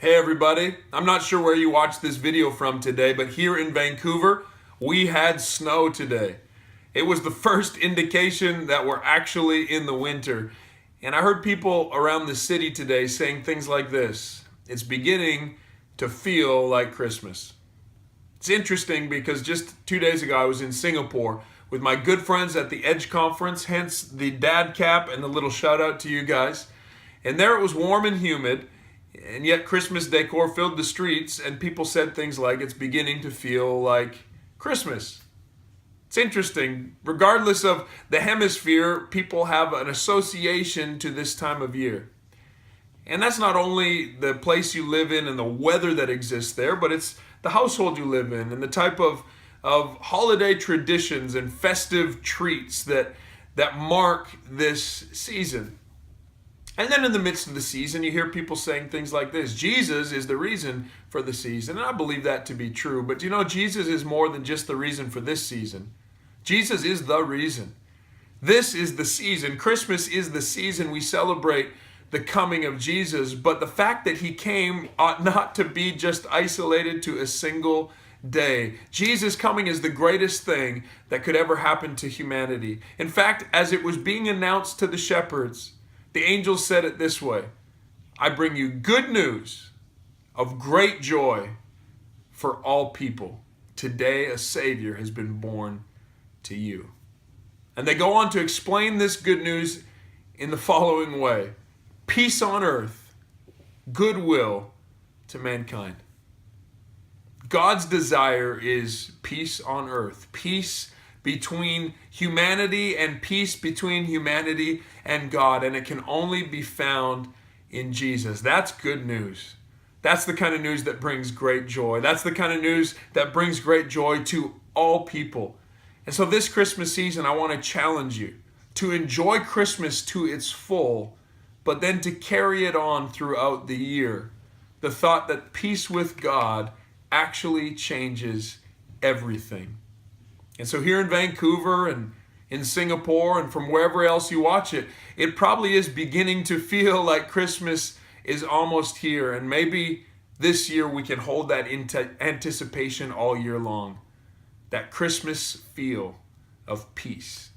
Hey everybody, I'm not sure where you watched this video from today, but here in Vancouver, we had snow today. It was the first indication that we're actually in the winter. And I heard people around the city today saying things like this: it's beginning to feel like Christmas. It's interesting because just 2 days ago I was in Singapore with my good friends at the Edge Conference, hence the dad cap and the little shout out to you guys. And there it was warm and humid, and yet Christmas decor filled the streets, and people said things like, it's beginning to feel like Christmas. It's interesting. Regardless of the hemisphere, people have an association to this time of year. And that's not only the place you live in and the weather that exists there, but it's the household you live in and the type of holiday traditions and festive treats that mark this season. And then in the midst of the season, you hear people saying things like this: Jesus is the reason for the season. And I believe that to be true. But you know, Jesus is more than just the reason for this season. Jesus is the reason. This is the season. Christmas is the season we celebrate the coming of Jesus. But the fact that he came ought not to be just isolated to a single day. Jesus coming is the greatest thing that could ever happen to humanity. In fact, as it was being announced to the shepherds, the angels said it this way: I bring you good news of great joy for all people. Today a Savior has been born to you. And they go on to explain this good news in the following way: peace on earth, goodwill to mankind. God's desire is peace on earth, peace between humanity and peace between humanity and God, and it can only be found in Jesus. That's good news. That's the kind of news that brings great joy. That's the kind of news that brings great joy to all people. And so this Christmas season, I want to challenge you to enjoy Christmas to its full, but then to carry it on throughout the year. The thought that peace with God actually changes everything. And so here in Vancouver and in Singapore and from wherever else you watch it, it probably is beginning to feel like Christmas is almost here. And maybe this year we can hold that anticipation all year long. That Christmas feel of peace.